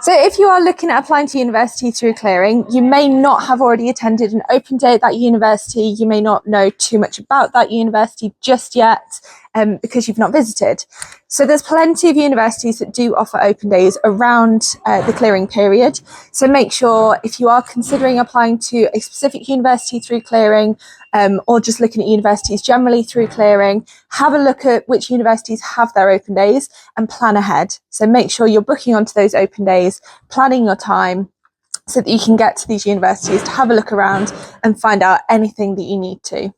So if you are looking at applying to university through clearing, you may not have already attended an open day at that university. You may not know too much about that university just yet because you've not visited. So there's plenty of universities that do offer open days around the clearing period. So make sure if you are considering applying to a specific university through clearing or just looking at universities generally through clearing, have a look at which universities have their open days and plan ahead. So make sure you're booking onto those open days, planning your time so that you can get to these universities to have a look around and find out anything that you need to.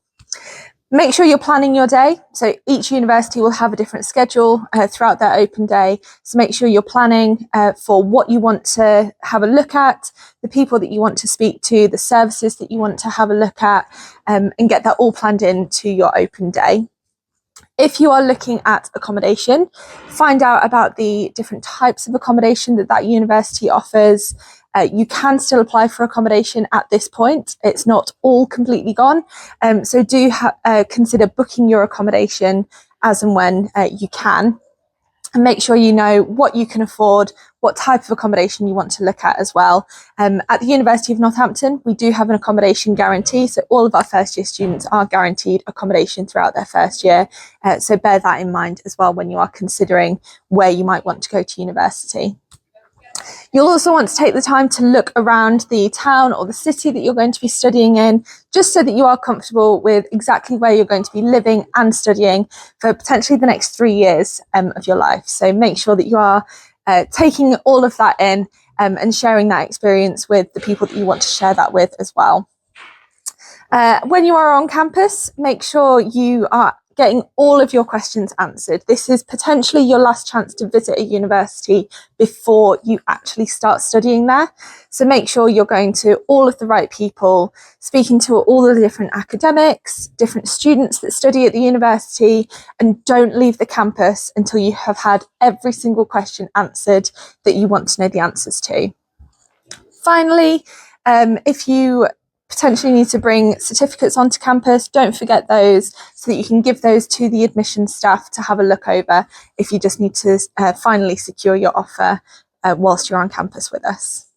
Make sure you're planning your day. So each university will have a different schedule throughout their open day. So make sure you're planning for what you want to have a look at, the people that you want to speak to, the services that you want to have a look at, and get that all planned into your open day. If you are looking at accommodation, find out about the different types of accommodation that university offers. You can still apply for accommodation at this point. It's not all completely gone. So do consider booking your accommodation as and when you can. And make sure you know what you can afford, what type of accommodation you want to look at as well. At the University of Northampton, we do have an accommodation guarantee. So all of our first year students are guaranteed accommodation throughout their first year. So bear that in mind as well when you are considering where you might want to go to university. You'll also want to take the time to look around the town or the city that you're going to be studying in, just so that you are comfortable with exactly where you're going to be living and studying for potentially the next 3 years of your life. So make sure that you are taking all of that in and sharing that experience with the people that you want to share that with as well. When you are on campus, make sure you are getting all of your questions answered. This is potentially your last chance to visit a university before you actually start studying there. So make sure you're going to all of the right people, speaking to all the different academics, different students that study at the university, and don't leave the campus until you have had every single question answered that you want to know the answers to. Finally, if you potentially need to bring certificates onto campus, don't forget those so that you can give those to the admissions staff to have a look over if you just need to finally secure your offer whilst you're on campus with us.